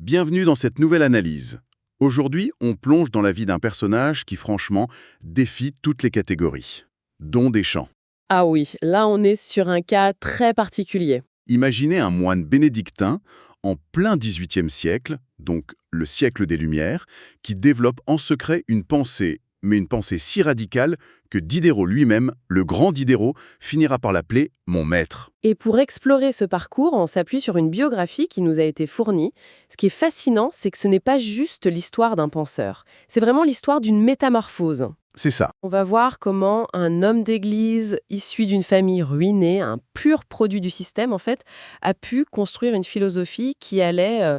Bienvenue dans cette nouvelle analyse. Aujourd'hui, on plonge dans la vie d'un personnage qui, franchement, défie toutes les catégories, dont Deschamps. Ah oui, là on est sur un cas très particulier. Imaginez un moine bénédictin en plein XVIIIe siècle, donc le siècle des Lumières, qui développe en secret une pensée, mais une pensée si radicale que Diderot lui-même, le grand Diderot, finira par l'appeler « mon maître ». Et pour explorer ce parcours, on s'appuie sur une biographie qui nous a été fournie. Ce qui est fascinant, c'est que ce n'est pas juste l'histoire d'un penseur, c'est vraiment l'histoire d'une métamorphose. C'est ça. On va voir comment un homme d'église, issu d'une famille ruinée, un pur produit du système en fait, a pu construire une philosophie qui allait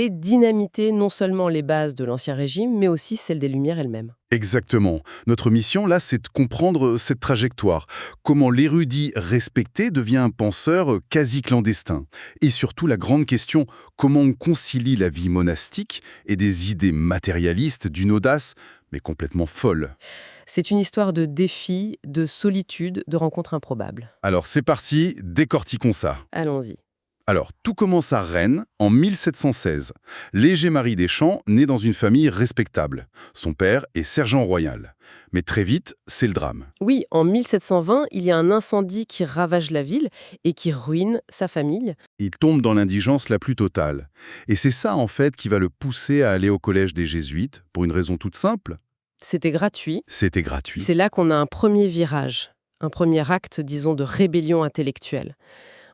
dynamiter non seulement les bases de l'Ancien Régime, mais aussi celles des Lumières elles-mêmes. Exactement. Notre mission, là, c'est de comprendre cette trajectoire. Comment l'érudit respecté devient un penseur quasi clandestin. Et surtout, la grande question, comment on concilie la vie monastique et des idées matérialistes d'une audace, mais complètement folle. C'est une histoire de défis, de solitude, de rencontres improbables. Alors, c'est parti, décortiquons ça. Allons-y. Alors, tout commence à Rennes, en 1716. Léger-Marie Deschamps naît dans une famille respectable. Son père est sergent royal. Mais très vite, c'est le drame. Oui, en 1720, il y a un incendie qui ravage la ville et qui ruine sa famille. Il tombe dans l'indigence la plus totale. Et c'est ça, en fait, qui va le pousser à aller au collège des Jésuites, pour une raison toute simple. C'était gratuit. C'était gratuit. C'est là qu'on a un premier virage, un premier acte, disons, de rébellion intellectuelle.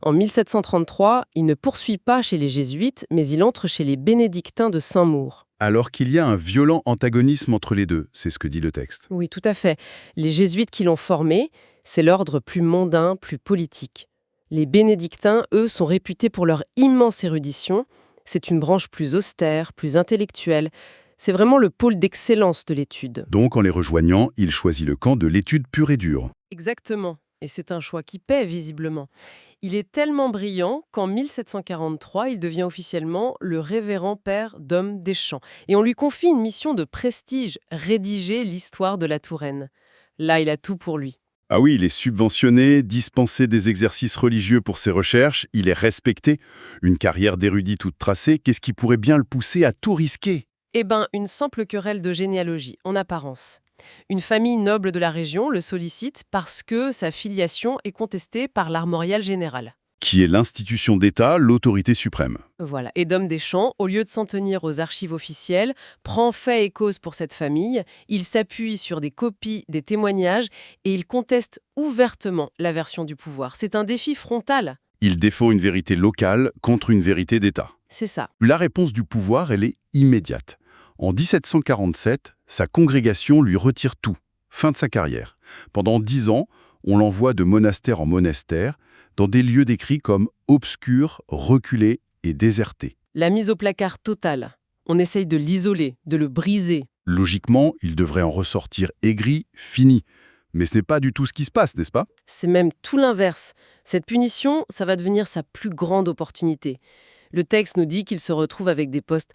En 1733, il ne poursuit pas chez les Jésuites, mais il entre chez les bénédictins de Saint-Maur. Alors qu'il y a un violent antagonisme entre les deux, c'est ce que dit le texte. Oui, tout à fait. Les Jésuites qui l'ont formé, c'est l'ordre plus mondain, plus politique. Les bénédictins, eux, sont réputés pour leur immense érudition. C'est une branche plus austère, plus intellectuelle. C'est vraiment le pôle d'excellence de l'étude. Donc, en les rejoignant, il choisit le camp de l'étude pure et dure. Exactement. Et c'est un choix qui paie, visiblement. Il est tellement brillant qu'en 1743, il devient officiellement le révérend père d'Homme Deschamps. Et on lui confie une mission de prestige, rédiger l'histoire de la Touraine. Là, il a tout pour lui. Ah oui, il est subventionné, dispensé des exercices religieux pour ses recherches, il est respecté. Une carrière d'érudit toute tracée, qu'est-ce qui pourrait bien le pousser à tout risquer ? Eh bien, une simple querelle de généalogie, en apparence. Une famille noble de la région le sollicite parce que sa filiation est contestée par l'armorial général. Qui est l'institution d'État, l'autorité suprême. Voilà. Et Dom Deschamps, au lieu de s'en tenir aux archives officielles, prend fait et cause pour cette famille. Il s'appuie sur des copies, des témoignages, et il conteste ouvertement la version du pouvoir. C'est un défi frontal. Il défend une vérité locale contre une vérité d'État. C'est ça. La réponse du pouvoir, elle est immédiate. En 1747, sa congrégation lui retire tout. Fin de sa carrière. Pendant 10 ans, on l'envoie de monastère en monastère, dans des lieux décrits comme obscurs, reculés et désertés. La mise au placard totale. On essaye de l'isoler, de le briser. Logiquement, il devrait en ressortir aigri, fini. Mais ce n'est pas du tout ce qui se passe, n'est-ce pas ? C'est même tout l'inverse. Cette punition, ça va devenir sa plus grande opportunité. Le texte nous dit qu'il se retrouve avec des postes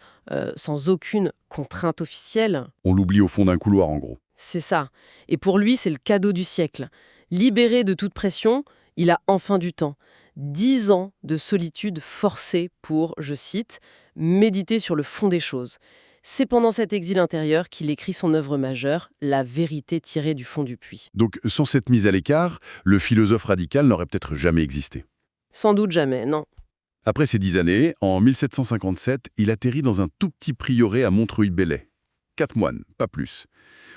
sans aucune contrainte officielle. On l'oublie au fond d'un couloir, en gros. C'est ça. Et pour lui, c'est le cadeau du siècle. Libéré de toute pression, il a enfin du temps. 10 ans de solitude forcée pour, je cite, « méditer sur le fond des choses ». C'est pendant cet exil intérieur qu'il écrit son œuvre majeure, La vérité tirée du fond du puits. Donc, sans cette mise à l'écart, le philosophe radical n'aurait peut-être jamais existé. Sans doute jamais, non. Après ces 10 années, en 1757, il atterrit dans un tout petit prieuré à Montreuil-Bellay. 4 moines, pas plus.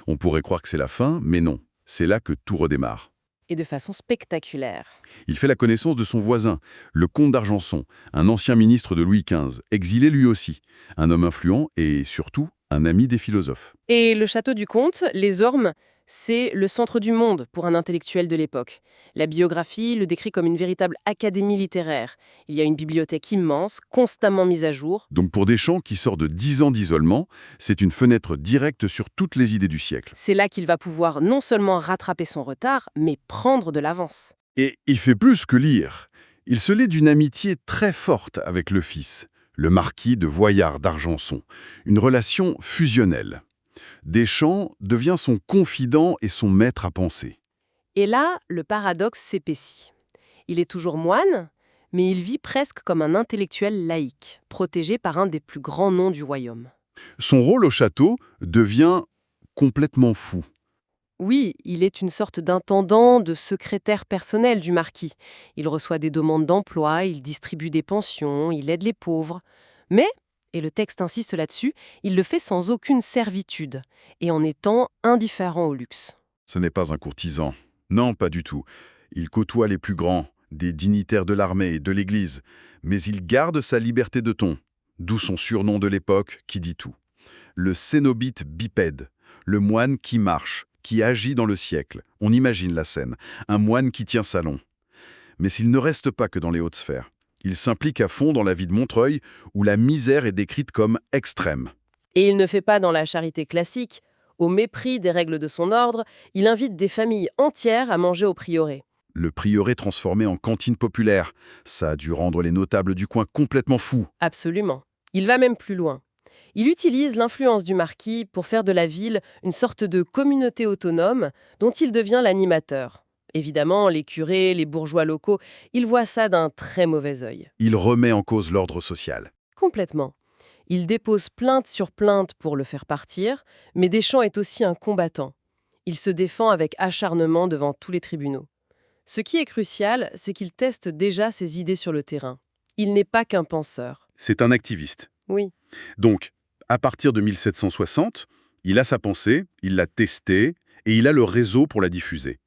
On pourrait croire que c'est la fin, mais non. C'est là que tout redémarre. Et de façon spectaculaire. Il fait la connaissance de son voisin, le comte d'Argenson, un ancien ministre de Louis XV, exilé lui aussi, un homme influent et, surtout, un ami des philosophes. Et le château du comte, les Ormes, c'est le centre du monde pour un intellectuel de l'époque. La biographie le décrit comme une véritable académie littéraire. Il y a une bibliothèque immense, constamment mise à jour. Donc pour Deschamps, qui sort de 10 ans d'isolement, c'est une fenêtre directe sur toutes les idées du siècle. C'est là qu'il va pouvoir non seulement rattraper son retard, mais prendre de l'avance. Et il fait plus que lire. Il se lie d'une amitié très forte avec le fils, le marquis de Voyard d'Argenson, une relation fusionnelle. Deschamps devient son confident et son maître à penser. Et là, le paradoxe s'épaissit. Il est toujours moine, mais il vit presque comme un intellectuel laïque, protégé par un des plus grands noms du royaume. Son rôle au château devient complètement fou. Oui, il est une sorte d'intendant, de secrétaire personnel du marquis. Il reçoit des demandes d'emploi, il distribue des pensions, il aide les pauvres. Mais, et le texte insiste là-dessus, il le fait sans aucune servitude et en étant indifférent au luxe. Ce n'est pas un courtisan. Non, pas du tout. Il côtoie les plus grands, des dignitaires de l'armée et de l'Église, mais il garde sa liberté de ton, d'où son surnom de l'époque qui dit tout. Le cénobite bipède, le moine qui marche, qui agit dans le siècle. On imagine la scène, un moine qui tient salon. Mais s'il ne reste pas que dans les hautes sphères. Il s'implique à fond dans la vie de Montreuil, où la misère est décrite comme extrême. Et il ne fait pas dans la charité classique. Au mépris des règles de son ordre, il invite des familles entières à manger au prieuré. Le prieuré transformé en cantine populaire, ça a dû rendre les notables du coin complètement fous. Absolument. Il va même plus loin. Il utilise l'influence du marquis pour faire de la ville une sorte de communauté autonome dont il devient l'animateur. Évidemment, les curés, les bourgeois locaux, ils voient ça d'un très mauvais œil. Il remet en cause l'ordre social. Complètement. Il dépose plainte sur plainte pour le faire partir, mais Deschamps est aussi un combattant. Il se défend avec acharnement devant tous les tribunaux. Ce qui est crucial, c'est qu'il teste déjà ses idées sur le terrain. Il n'est pas qu'un penseur. C'est un activiste. Oui. Donc, à partir de 1760, il a sa pensée, il l'a testée, et il a le réseau pour la diffuser.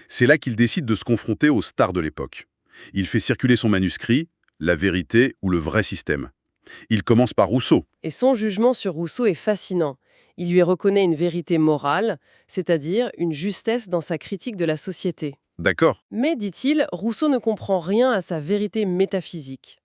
C'est là qu'il décide de se confronter aux stars de l'époque. Il fait circuler son manuscrit, La vérité ou le vrai système. Il commence par Rousseau. Et son jugement sur Rousseau est fascinant. Il lui reconnaît une vérité morale, c'est-à-dire une justesse dans sa critique de la société. D'accord. Mais, dit-il, Rousseau ne comprend rien à sa vérité métaphysique.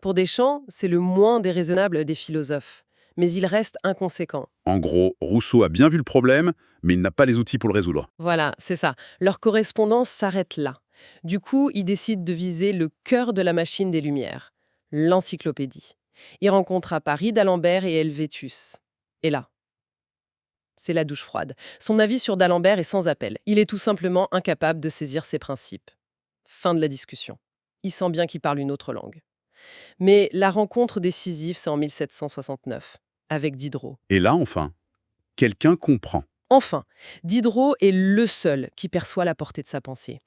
Pour Deschamps, c'est le moins déraisonnable des philosophes. Mais il reste inconséquent. En gros, Rousseau a bien vu le problème, mais il n'a pas les outils pour le résoudre. Voilà, c'est ça. Leur correspondance s'arrête là. Du coup, il décide de viser le cœur de la machine des Lumières, l'encyclopédie. Il rencontre à Paris d'Alembert et Helvétius. Et là, c'est la douche froide. Son avis sur d'Alembert est sans appel. Il est tout simplement incapable de saisir ses principes. Fin de la discussion. Il sent bien qu'il parle une autre langue. Mais la rencontre décisive, c'est en 1769, avec Diderot. Et là, enfin, quelqu'un comprend. Enfin, Diderot est le seul qui perçoit la portée de sa pensée.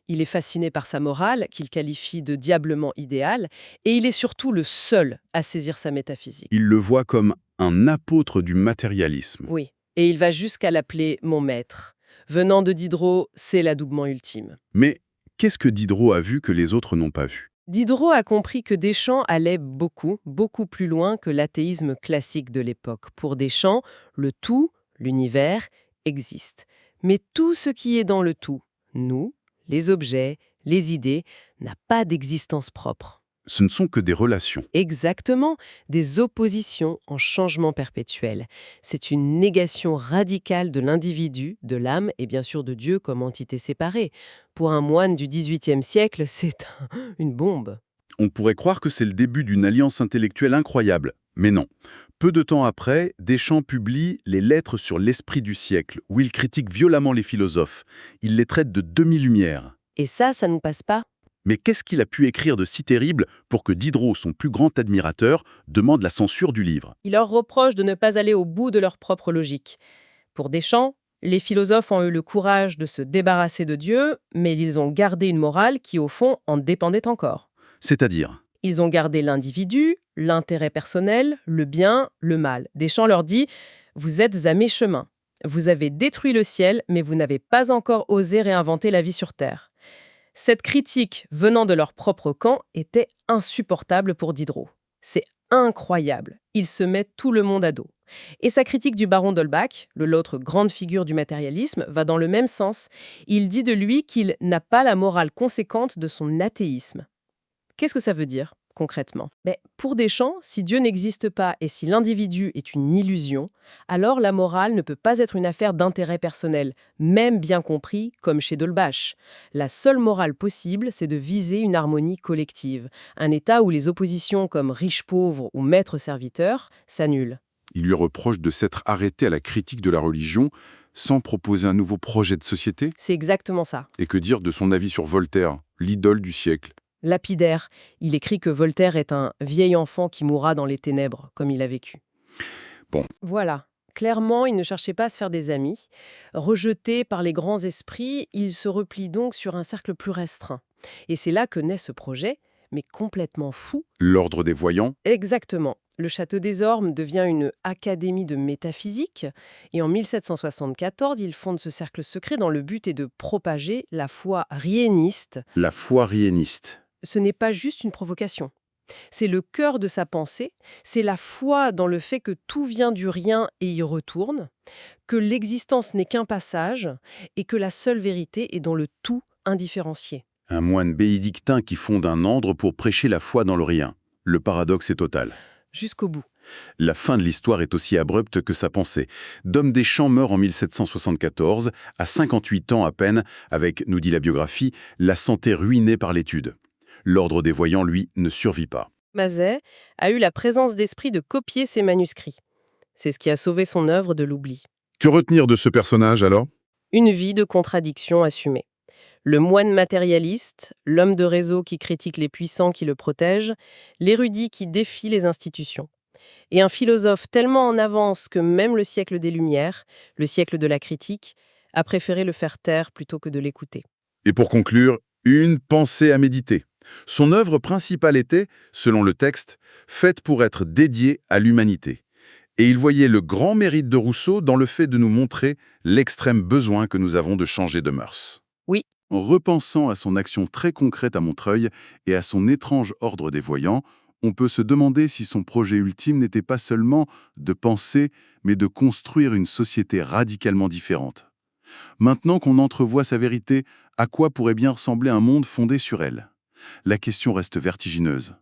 Il est fasciné par sa morale, qu'il qualifie de diablement idéale, et il est surtout le seul à saisir sa métaphysique. Il le voit comme un apôtre du matérialisme. Oui, et il va jusqu'à l'appeler « mon maître ». Venant de Diderot, c'est l'adoubement ultime. Mais qu'est-ce que Diderot a vu que les autres n'ont pas vu? Diderot a compris que Deschamps allait beaucoup, beaucoup plus loin que l'athéisme classique de l'époque. Pour Deschamps, le tout, l'univers, existe. Mais tout ce qui est dans le tout, nous, les objets, les idées, n'a pas d'existence propre. Ce ne sont que des relations. Exactement, des oppositions en changement perpétuel. C'est une négation radicale de l'individu, de l'âme et bien sûr de Dieu comme entité séparée. Pour un moine du XVIIIe siècle, c'est une bombe. On pourrait croire que c'est le début d'une alliance intellectuelle incroyable. Mais non. Peu de temps après, Deschamps publie les Lettres sur l'esprit du siècle, où il critique violemment les philosophes. Il les traite de demi-lumière. Et ça ne passe pas. Mais qu'est-ce qu'il a pu écrire de si terrible pour que Diderot, son plus grand admirateur, demande la censure du livre? Il leur reproche de ne pas aller au bout de leur propre logique. Pour Deschamps, les philosophes ont eu le courage de se débarrasser de Dieu, mais ils ont gardé une morale qui, au fond, en dépendait encore. C'est-à-dire? Ils ont gardé l'individu, l'intérêt personnel, le bien, le mal. Deschamps leur dit « Vous êtes à mi-chemin. Vous avez détruit le ciel, mais vous n'avez pas encore osé réinventer la vie sur Terre. » Cette critique venant de leur propre camp était insupportable pour Diderot. C'est incroyable. Il se met tout le monde à dos. Et sa critique du baron d'Holbach, l'autre grande figure du matérialisme, va dans le même sens. Il dit de lui qu'il n'a pas la morale conséquente de son athéisme. Qu'est-ce que ça veut dire, concrètement? Pour Deschamps, si Dieu n'existe pas et si l'individu est une illusion, alors la morale ne peut pas être une affaire d'intérêt personnel, même bien compris comme chez d'Holbach. La seule morale possible, c'est de viser une harmonie collective, un état où les oppositions comme riche-pauvre ou maître-serviteur s'annulent. Il lui reproche de s'être arrêté à la critique de la religion sans proposer un nouveau projet de société. C'est exactement ça. Et que dire de son avis sur Voltaire, l'idole du siècle? Lapidaire, il écrit que Voltaire est un vieil enfant qui mourra dans les ténèbres, comme il a vécu. Bon. Voilà. Clairement, il ne cherchait pas à se faire des amis. Rejeté par les grands esprits, il se replie donc sur un cercle plus restreint. Et c'est là que naît ce projet, mais complètement fou. L'ordre des voyants? Exactement. Le Château des Ormes devient une académie de métaphysique et en 1774, il fonde ce cercle secret dans le but est de propager la foi riéniste. La foi riéniste. Ce n'est pas juste une provocation. C'est le cœur de sa pensée, c'est la foi dans le fait que tout vient du rien et y retourne, que l'existence n'est qu'un passage et que la seule vérité est dans le tout indifférencié. Un moine bénédictin qui fonde un ordre pour prêcher la foi dans le rien. Le paradoxe est total. Jusqu'au bout. La fin de l'histoire est aussi abrupte que sa pensée. Dom Deschamps meurt en 1774, à 58 ans à peine, avec, nous dit la biographie, la santé ruinée par l'étude. L'ordre des voyants, lui, ne survit pas. Mazet a eu la présence d'esprit de copier ses manuscrits. C'est ce qui a sauvé son œuvre de l'oubli. Que retenir de ce personnage alors? Une vie de contradictions assumée. Le moine matérialiste, l'homme de réseau qui critique les puissants qui le protègent, l'érudit qui défie les institutions. Et un philosophe tellement en avance que même le siècle des Lumières, le siècle de la critique, a préféré le faire taire plutôt que de l'écouter. Et pour conclure, une pensée à méditer. Son œuvre principale était, selon le texte, faite pour être dédiée à l'humanité. Et il voyait le grand mérite de Rousseau dans le fait de nous montrer l'extrême besoin que nous avons de changer de mœurs. Oui. En repensant à son action très concrète à Montreuil et à son étrange ordre des voyants, on peut se demander si son projet ultime n'était pas seulement de penser, mais de construire une société radicalement différente. Maintenant qu'on entrevoit sa vérité, à quoi pourrait bien ressembler un monde fondé sur elle? La question reste vertigineuse.